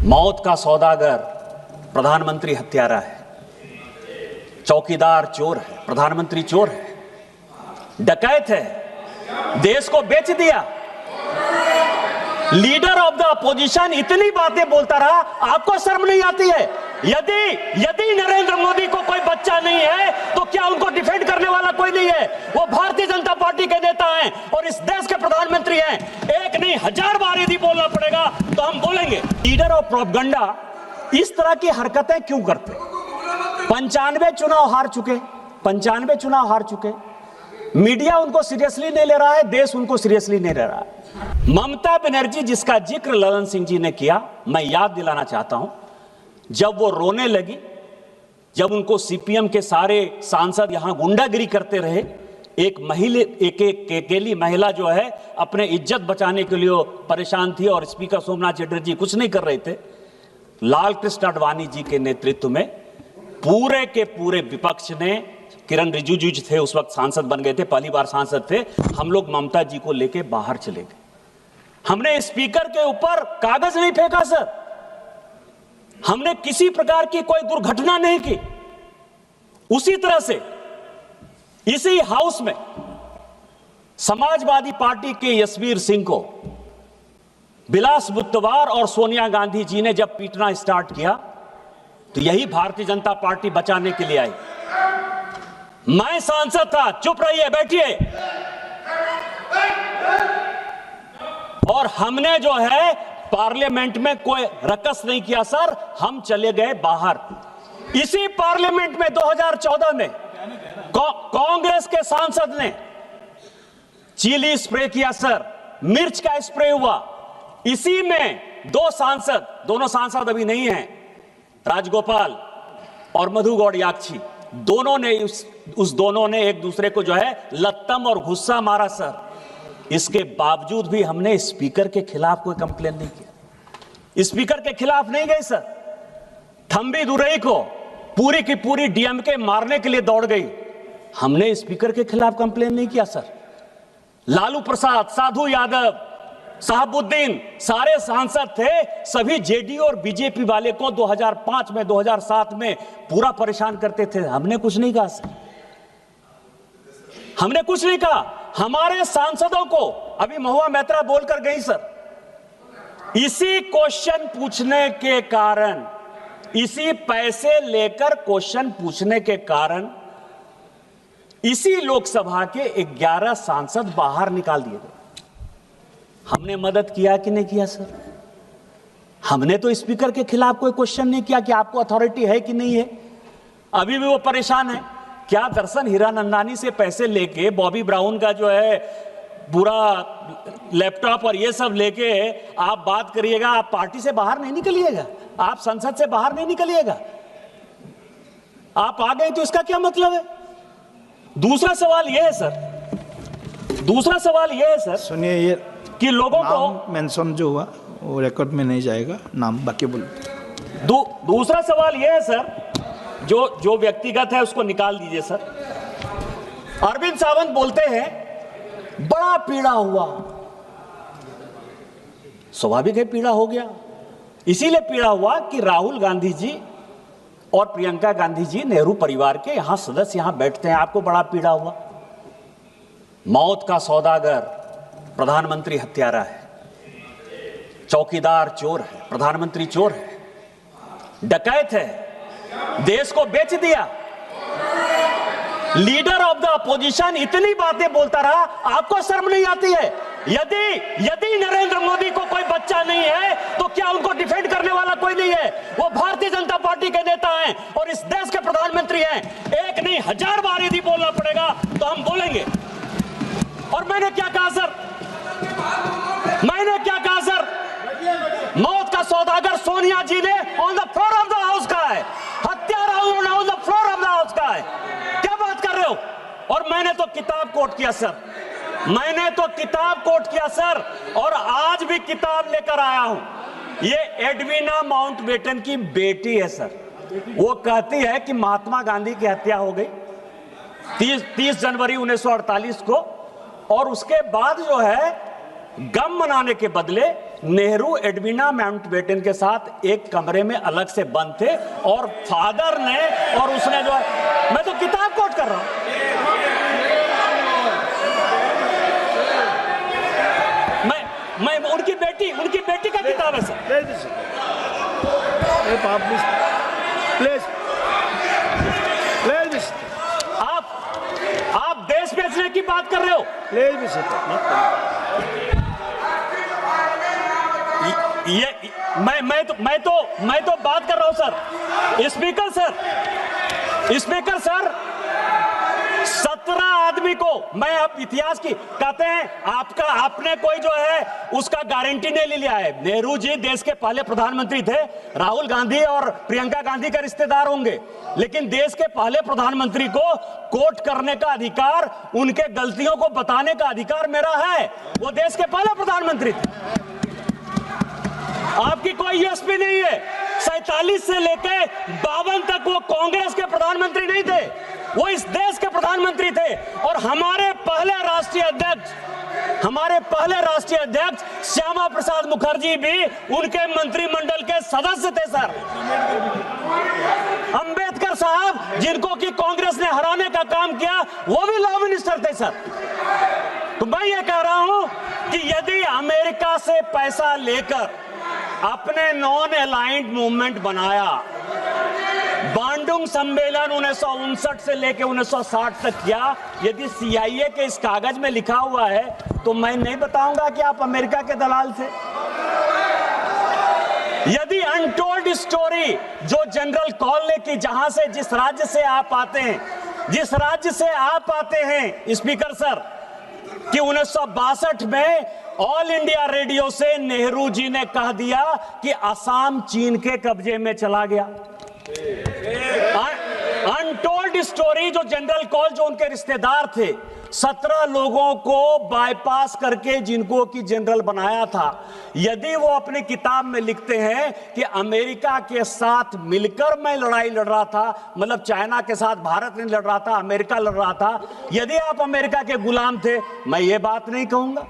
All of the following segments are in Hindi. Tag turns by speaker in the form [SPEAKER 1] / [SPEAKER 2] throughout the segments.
[SPEAKER 1] मौत का सौदागर प्रधानमंत्री हत्यारा है, चौकीदार चोर है, प्रधानमंत्री चोर है, डकैत है, देश को बेच दिया। लीडर ऑफ द अपोजिशन इतनी बातें बोलता रहा, आपको शर्म नहीं आती है? यदि नरेंद्र मोदी को कोई बच्चा नहीं है तो क्या उनको डिफेंड करने वाला कोई नहीं है? वो भारतीय जनता पार्टी के नेता हैं और इस देश के प्रधानमंत्री हैं। एक नहीं 1000 बार यदि बोलना पड़ेगा तो हम बोलेंगे। लीडर ऑफ प्रोपगंडा इस तरह की हरकतें क्यों करते? 95 चुनाव हार चुके, मीडिया उनको सीरियसली नहीं ले रहा है, देश उनको सीरियसली नहीं ले रहा है। ममता बनर्जी जिसका जिक्र ललन सिंह जी ने किया, मैं याद दिलाना चाहता हूं, जब वो रोने लगी, जब उनको सीपीएम के सारे सांसद यहां गुंडागिरी करते रहे, एक अकेली महिला जो है अपने इज्जत बचाने के लिए परेशान थी और स्पीकर सोमनाथ चटर्जी कुछ नहीं कर रहे थे। लाल कृष्ण आडवाणी जी के नेतृत्व में पूरे के पूरे विपक्ष ने, किरण रिजिजू जी थे उस वक्त सांसद बन गए थे, पहली बार सांसद थे, हम लोग ममता जी को लेके बाहर चले गए। हमने स्पीकर के ऊपर कागज नहीं फेंका सर, हमने किसी प्रकार की कोई दुर्घटना नहीं की। उसी तरह से इसी हाउस में समाजवादी पार्टी के यशवीर सिंह को बिलास बुद्धवार और सोनिया गांधी जी ने जब पीटना स्टार्ट किया तो यही भारतीय जनता पार्टी बचाने के लिए आई। मैं सांसद था, चुप रहिए, बैठिए। और हमने जो है पार्लियामेंट में कोई रकस नहीं किया सर, हम चले गए बाहर। इसी पार्लियामेंट में 2014 में कांग्रेस के सांसद ने चिली स्प्रे किया सर, मिर्च का स्प्रे हुआ। इसी में दोनों सांसद अभी नहीं हैं, राजगोपाल और मधु गौड़ याक्षी, दोनों ने एक दूसरे को जो है लत्तम और गुस्सा मारा सर। इसके बावजूद भी हमने स्पीकर के खिलाफ कोई कंप्लेन नहीं किया, स्पीकर के खिलाफ नहीं गए सर। थंबी दुरई को पूरी की पूरी डीएमके मारने के लिए दौड़ गई, हमने स्पीकर के खिलाफ कंप्लेन नहीं किया सर। लालू प्रसाद, साधु यादव, साहबुद्दीन सारे सांसद थे, सभी जेडीयू और बीजेपी वाले को 2005 में 2007 में पूरा परेशान करते थे, हमने कुछ नहीं कहा सर, हमने कुछ नहीं कहा। हमारे सांसदों को अभी महुआ मैत्रा बोलकर गई सर, इसी क्वेश्चन पूछने के कारण, इसी पैसे लेकर क्वेश्चन पूछने के कारण इसी लोकसभा के 11 सांसद बाहर निकाल दिए गए। हमने मदद किया कि नहीं किया सर? हमने तो स्पीकर के खिलाफ कोई क्वेश्चन नहीं किया कि आपको अथॉरिटी है कि नहीं है। अभी भी वो परेशान है। क्या दर्शन हीरानंदानी से पैसे लेके, बॉबी ब्राउन का जो है पूरा लैपटॉप और ये सब लेके आप बात करिएगा, आप पार्टी से बाहर नहीं निकलिएगा, आप संसद से बाहर नहीं निकलिएगा, आप आ गए तो इसका क्या मतलब है? दूसरा सवाल यह है सर, सुनिए, ये कि लोगों को
[SPEAKER 2] मेंशन जो हुआ वो रिकॉर्ड में नहीं जाएगा, नाम बाकी बोलो।
[SPEAKER 1] दूसरा सवाल यह है सर, जो व्यक्तिगत है उसको निकाल दीजिए सर। अरविंद सावंत बोलते हैं बड़ा पीड़ा हुआ, स्वाभाविक है पीड़ा हो गया, इसीलिए पीड़ा हुआ कि राहुल गांधी जी और प्रियंका गांधी जी नेहरू परिवार के यहां सदस्य यहां बैठते हैं, आपको बड़ा पीड़ा हुआ। मौत का सौदागर प्रधानमंत्री हत्यारा है, चौकीदार चोर है, प्रधानमंत्री चोर है, डकैत है, देश को बेच दिया। लीडर ऑफ द अपोजिशन इतनी बातें बोलता रहा, आपको शर्म नहीं आती है? यदि नरेंद्र मोदी को कोई बच्चा नहीं है तो क्या उनको डिफेंड करने वाला कोई नहीं है? वो भारतीय जनता पार्टी के नेता हैं और इस देश के प्रधानमंत्री हैं। एक नहीं 1000 बार यदि बोलना पड़ेगा तो हम बोलेंगे। और मैंने क्या कहा सर? मौत का सौदागर सोनिया जी ने on the floor of the house कहा है, हत्यारा उन्होंने on the floor of the house कहा है। क्या बात कर रहे हो? और मैंने तो किताब कोट किया सर, और आज भी किताब लेकर आया हूं। ये एडविना माउंटबेटन की बेटी है सर, वो कहती है कि महात्मा गांधी की हत्या हो गई 30 जनवरी 1948 को, और उसके बाद जो है गम मनाने के बदले नेहरू एडविना माउंटबेटन के साथ एक कमरे में अलग से बंद थे और फादर ने और उसने जो है, मैं तो किताब कोट कर रहा हूं। मैं उनकी बेटी का किताब है सर। आप देश बेचने की बात कर रहे हो। मैं तो बात कर रहा हूं सर। स्पीकर सर 17 आदमी को मैं अब इतिहास की कहते हैं आपने कोई जो है उसका गारंटी नहीं लिया है। नेहरू जी देश के पहले प्रधानमंत्री थे। राहुल गांधी और प्रियंका गांधी का रिश्तेदार होंगे, लेकिन देश के पहले प्रधानमंत्री को कोट करने का अधिकार, उनके गलतियों को बताने का अधिकार मेरा है। वो देश के पहले प्रधानमंत्री थे। आपकी कोई यूएसपी नहीं है। 47 से लेकर 52 तक वो कांग्रेस के प्रधानमंत्री नहीं थे, वो इस देश के प्रधानमंत्री थे। और हमारे पहले राष्ट्रीय अध्यक्ष श्यामा प्रसाद मुखर्जी भी उनके मंत्रिमंडल के सदस्य थे सर। अंबेडकर साहब, जिनको कि कांग्रेस ने हराने का काम किया, वो भी लॉ मिनिस्टर थे सर। तो मैं ये कह रहा हूं कि यदि अमेरिका से पैसा लेकर अपने नॉन अलाइंड मूवमेंट बनाया, बांडुंग सम्मेलन 1959 से लेकर 1960 तक किया, यदि CIA के इस कागज में लिखा हुआ है तो मैं नहीं बताऊंगा कि आप अमेरिका के दलाल थे। यदि अनटोल्ड स्टोरी जो जनरल कॉल ने की, जहां से जिस राज्य से आप आते हैं स्पीकर सर, कि 1962 में ऑल इंडिया रेडियो से नेहरू जी ने कह दिया कि असम चीन के कब्जे में चला गया। अनटोल्ड स्टोरी जो जनरल कॉल जो उनके रिश्तेदार थे, 17 लोगों को बाईपास करके जिनको कि जनरल बनाया था, यदि वो अपनी किताब में लिखते हैं कि अमेरिका के साथ मिलकर मैं लड़ाई लड़ रहा था, मतलब चाइना के साथ भारत नहीं लड़ रहा था, अमेरिका लड़ रहा था, यदि आप अमेरिका के गुलाम थे, मैं ये बात नहीं कहूंगा।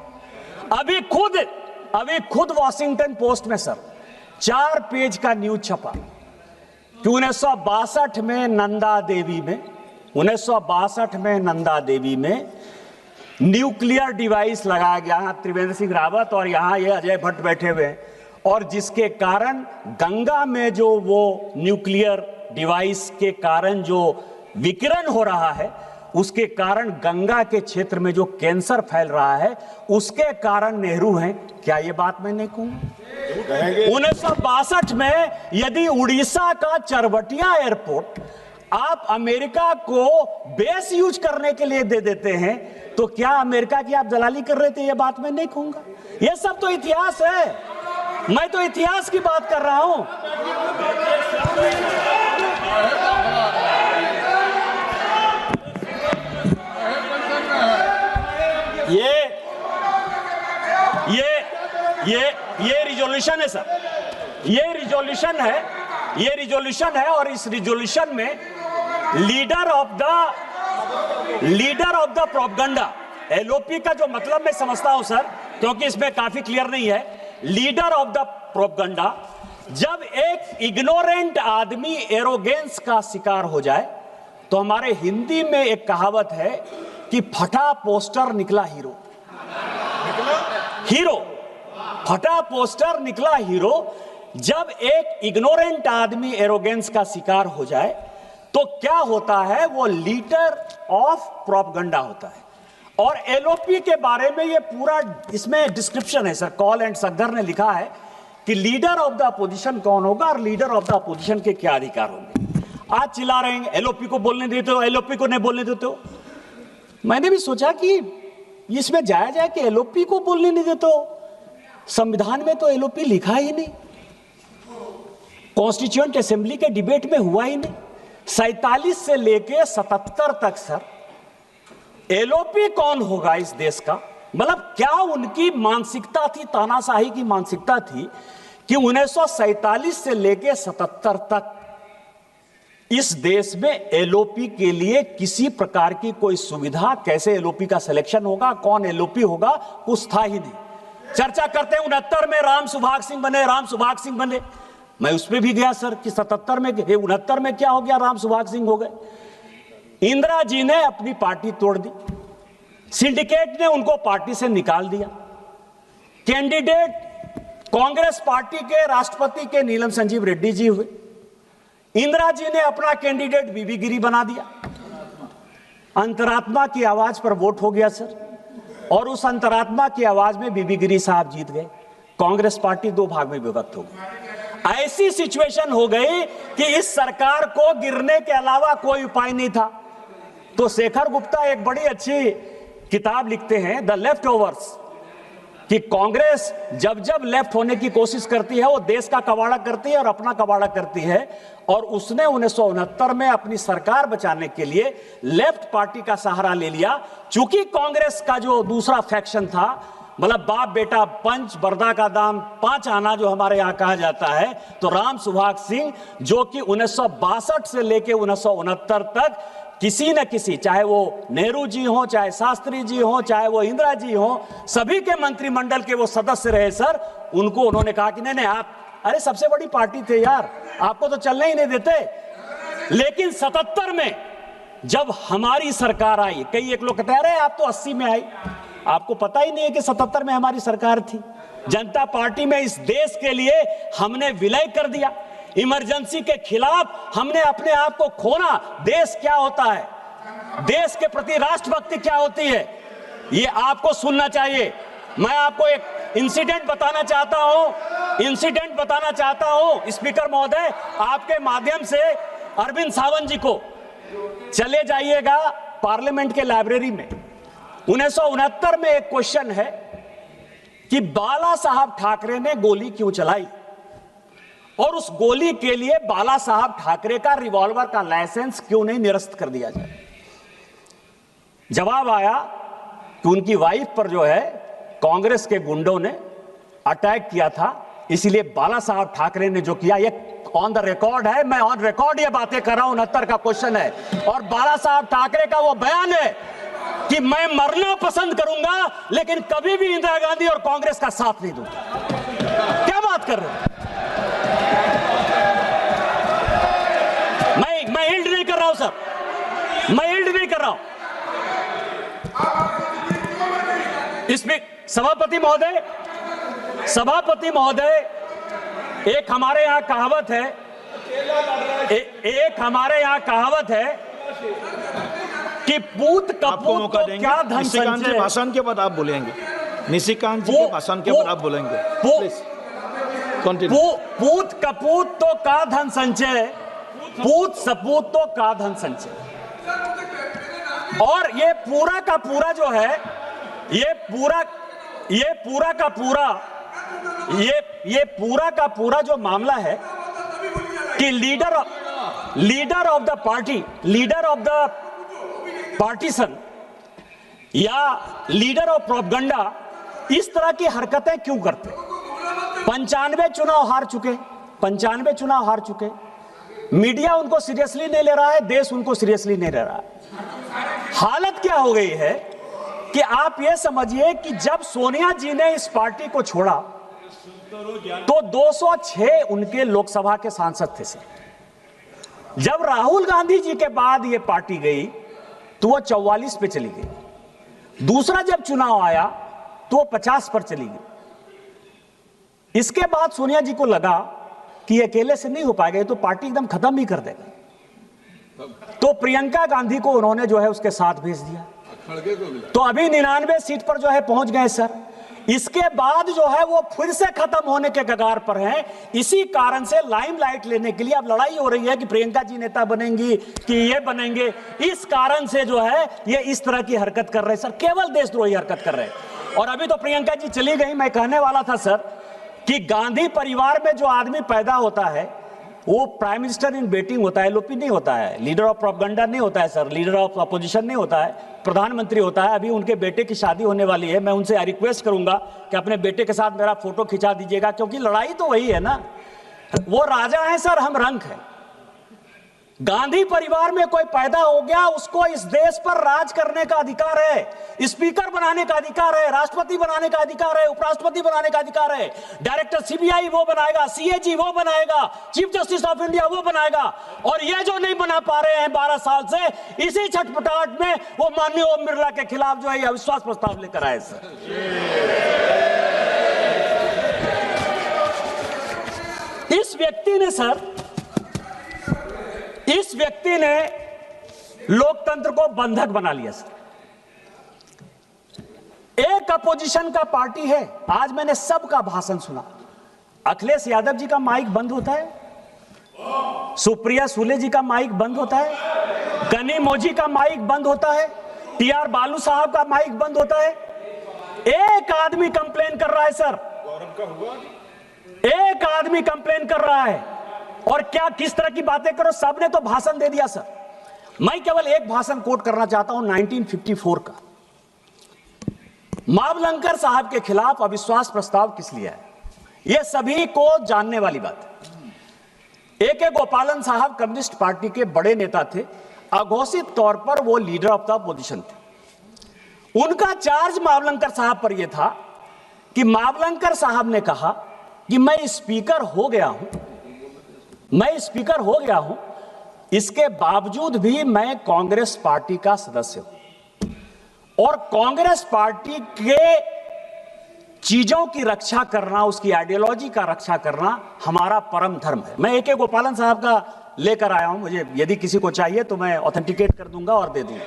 [SPEAKER 1] अभी खुद वॉशिंगटन पोस्ट में सर 4 पेज का न्यूज छपा कि 1962 में नंदा देवी में न्यूक्लियर डिवाइस लगाया गया। त्रिवेंद्र सिंह रावत और यहां ये अजय भट्ट बैठे हुए हैं, और जिसके कारण गंगा में जो वो न्यूक्लियर डिवाइस के कारण जो विकिरण हो रहा है, उसके कारण गंगा के क्षेत्र में जो कैंसर फैल रहा है, उसके कारण नेहरू हैं। क्या ये बात मैं नहीं कहूंगा? 1962 में यदि उड़ीसा का चरबटिया एयरपोर्ट आप अमेरिका को बेस यूज करने के लिए दे देते हैं, तो क्या अमेरिका की आप दलाली कर रहे थे? ये बात मैं नहीं कहूंगा। ये सब तो इतिहास है, मैं तो इतिहास की बात कर रहा हूं। ये रिजोल्यूशन है सर, ये रिजोल्यूशन है और इस रिजोल्यूशन में leader of the propaganda, LOP का जो मतलब मैं समझता हूं सर, क्योंकि इसमें काफी क्लियर नहीं है। लीडर ऑफ द प्रोपगंडा, जब एक इग्नोरेंट आदमी एरोगेंस का शिकार हो जाए, तो हमारे हिंदी में एक कहावत है कि फटा पोस्टर निकला हीरो। फटा पोस्टर निकला हीरो। जब एक इग्नोरेंट आदमी एरोगेंस का शिकार हो जाए तो क्या होता है? वो लीडर ऑफ प्रोपगंडा होता है। और LOP के बारे में ये पूरा इसमें डिस्क्रिप्शन है सर। कॉल एंड सगदर ने लिखा है कि लीडर ऑफ द अपोजिशन कौन होगा और लीडर ऑफ द अपोजिशन के क्या अधिकार होंगे। आज चिल्ला रहे हैं LOP को बोलने देते हो, LOP को नहीं बोलने देते हो। मैंने भी सोचा कि इसमें जाया जाए कि LOP को बोलने नहीं देते हो। संविधान में तो LOP लिखा ही नहीं, कॉन्स्टिट्यूएंट असेंबली के डिबेट में हुआ ही नहीं। 47 से लेके 77 तक सर LOP कौन होगा इस देश का? मतलब क्या उनकी मानसिकता थी, तानाशाही की मानसिकता थी कि 1947 से लेके 77 तक इस देश में LOP के लिए किसी प्रकार की कोई सुविधा, कैसे LOP का सिलेक्शन होगा, कौन LOP होगा, कुछ था ही नहीं। चर्चा करते हैं 69 में राम सुभाग सिंह बने, राम सुभाग सिंह बने। मैं उस पर भी गया सर कि 77 में 69 में क्या हो गया, राम सुभाग सिंह हो गए। इंदिरा जी ने अपनी पार्टी तोड़ दी, सिंडिकेट ने उनको पार्टी से निकाल दिया। कैंडिडेट कांग्रेस पार्टी के राष्ट्रपति के नीलम संजीव रेड्डी जी हुए। इंदिरा जी ने अपना कैंडिडेट बीबी गिरी बना दिया। अंतरात्मा की आवाज पर वोट हो गया सर, और उस अंतरात्मा की आवाज में बीबी गिरी साहब जीत गए। कांग्रेस पार्टी दो भाग में विभक्त हो गई। ऐसी सिचुएशन हो गई कि इस सरकार को गिरने के अलावा कोई उपाय नहीं था। तो शेखर गुप्ता एक बड़ी अच्छी किताब लिखते हैं, द लेफ्ट ओवर्स, कि कांग्रेस जब जब लेफ्ट होने की कोशिश करती है वो देश का कबाड़ा करती है और अपना कबाड़ा करती है। और उसने 1969 में अपनी सरकार बचाने के लिए लेफ्ट पार्टी का सहारा ले लिया। चूंकि कांग्रेस का जो दूसरा फैक्शन था, मतलब बाप बेटा पंच बरदा का दाम 5 आना जो हमारे यहां कहा जाता है, तो राम सुभाग सिंह जो कि 1962 से लेके 1969 तक किसी न किसी, चाहे वो नेहरू जी हो, चाहे शास्त्री जी हो, चाहे वो इंदिरा जी हो, सभी के मंत्रिमंडल के वो सदस्य रहे सर। उनको उन्होंने कहा कि नहीं नहीं आप, अरे सबसे बड़ी पार्टी थे यार, आपको तो चलने ही नहीं देते। लेकिन 77 में जब हमारी सरकार आई, कई एक लोग कहते हैं अरे आप तो 80 में आई, आपको पता ही नहीं है कि 77 में हमारी सरकार थी। जनता पार्टी में इस देश के लिए हमने विलय कर दिया। इमरजेंसी के खिलाफ हमने अपने आप को खोना। देश क्या होता है, देश के प्रति राष्ट्रभक्ति क्या होती है, ये आपको सुनना चाहिए। मैं आपको एक इंसिडेंट बताना चाहता हूं स्पीकर महोदय, आपके माध्यम से अरविंद सावंत जी को, चले जाइएगा पार्लियामेंट के लाइब्रेरी में। 1969 में एक क्वेश्चन है कि बाला साहब ठाकरे ने गोली क्यों चलाई, और उस गोली के लिए बाला साहब ठाकरे का रिवॉल्वर का लाइसेंस क्यों नहीं निरस्त कर दिया जाए। जवाब आया कि उनकी वाइफ पर जो है कांग्रेस के गुंडों ने अटैक किया था, इसलिए बाला साहब ठाकरे ने जो किया, ये ऑन द रिकॉर्ड है, मैं ऑन रिकॉर्ड ये बातें कर रहा हूं। 69 का क्वेश्चन है और बाला साहब ठाकरे का वो बयान है कि मैं मरना पसंद करूंगा लेकिन कभी भी इंदिरा गांधी और कांग्रेस का साथ नहीं दूंगा। क्या बात कर रहे हैं? मैं हिल्ड नहीं कर रहा हूं सर, मैं हिल्ड नहीं कर रहा हूं। इसमें सभापति महोदय, एक हमारे यहां कहावत है, कि पूत कपूत तो क्या धन संचय।
[SPEAKER 2] भाषण के बाद आप बोलेंगे, निशिकांत जी के भाषण के बाद आप बोलेंगे।
[SPEAKER 1] पूत कपूत तो का धन संचय, पूत सपूत तो का धन संचय। और ये पूरा का पूरा जो है, ये पूरा का पूरा जो मामला है कि leader of the party, leader of the partition या लीडर ऑफ प्रोपगंडा इस तरह की हरकतें क्यों करते? 95 चुनाव हार चुके, मीडिया उनको सीरियसली नहीं ले रहा है, देश उनको सीरियसली नहीं ले रहा है। हालत क्या हो गई है कि आप ये समझिए कि जब सोनिया जी ने इस पार्टी को छोड़ा तो 206 उनके लोकसभा के सांसद थे सर। जब राहुल गांधी जी के बाद ये पार्टी गई तो वो 44 पे चली गई। दूसरा जब चुनाव आया तो वो 50 पर चली गई। इसके बाद सोनिया जी को लगा कि अकेले से नहीं हो पाएगा, तो पार्टी एकदम खत्म ही कर देगा। तो प्रियंका गांधी को उन्होंने जो है उसके साथ भेज दिया। तो अभी 99 सीट पर जो है पहुंच गए सर। इसके बाद जो है वो फिर से खत्म होने के कगार पर हैं। इसी कारण से लाइमलाइट लेने के लिए अब लड़ाई हो रही है कि प्रियंका जी नेता बनेंगी कि ये बनेंगे। इस कारण से जो है ये इस तरह की हरकत कर रहे हैं सर, केवल देशद्रोही हरकत कर रहे हैं। और अभी तो प्रियंका जी चली गई। मैं कहने वाला था सर कि गांधी परिवार में जो आदमी पैदा होता है वो प्राइम मिनिस्टर इन वेटिंग होता है, एलओपी नहीं होता है, लीडर ऑफ प्रोपगेंडा नहीं होता है सर, लीडर ऑफ अपोजिशन नहीं होता है, प्रधानमंत्री होता है। अभी उनके बेटे की शादी होने वाली है, मैं उनसे रिक्वेस्ट करूंगा कि अपने बेटे के साथ मेरा फोटो खिंचा दीजिएगा, क्योंकि लड़ाई तो वही है ना। वो राजा है सर, हम रंक हैं। गांधी परिवार में कोई पैदा हो गया, उसको इस देश पर राज करने का अधिकार है, स्पीकर बनाने का अधिकार है, राष्ट्रपति बनाने का अधिकार है, उपराष्ट्रपति बनाने का अधिकार है, डायरेक्टर सीबीआई वो बनाएगा, सीएजी वो बनाएगा, चीफ जस्टिस ऑफ इंडिया वो बनाएगा। और ये जो नहीं बना पा रहे हैं 12 साल से, इसी छटपटाहट में वो माननीय ओम बिरला के खिलाफ जो है ये अविश्वास प्रस्ताव लेकर आए। सर, इस व्यक्ति ने लोकतंत्र को बंधक बना लिया। सर, एक अपोजिशन का पार्टी है, आज मैंने सबका भाषण सुना, अखिलेश यादव जी का माइक बंद होता है, सुप्रिया सुले जी का माइक बंद होता है, गनी मोजी का माइक बंद होता है, टीआर बालू साहब का माइक बंद होता है। एक आदमी कंप्लेन कर रहा है। सर, एक आदमी कंप्लेन कर रहा है, और क्या किस तरह की बातें करो, सबने तो भाषण दे दिया। सर, मैं केवल एक भाषण कोट करना चाहता हूं 1954 का। मावलंकर साहब के खिलाफ अविश्वास प्रस्ताव किस लिए है, यह सभी को जानने वाली बात है। ए.के. गोपालन साहब कम्युनिस्ट पार्टी के बड़े नेता थे, अघोषित तौर पर वो लीडर ऑफ द अपोजिशन थे। उनका चार्ज मावलंकर साहब पर यह था कि मावलंकर साहब ने कहा कि मैं स्पीकर हो गया हूं, इसके बावजूद भी मैं कांग्रेस पार्टी का सदस्य हूं, और कांग्रेस पार्टी के चीजों की रक्षा करना, उसकी आइडियोलॉजी का रक्षा करना हमारा परम धर्म है। मैं ए.के. गोपालन साहब का लेकर आया हूं, मुझे यदि किसी को चाहिए तो मैं ऑथेंटिकेट कर दूंगा और दे दूंगा।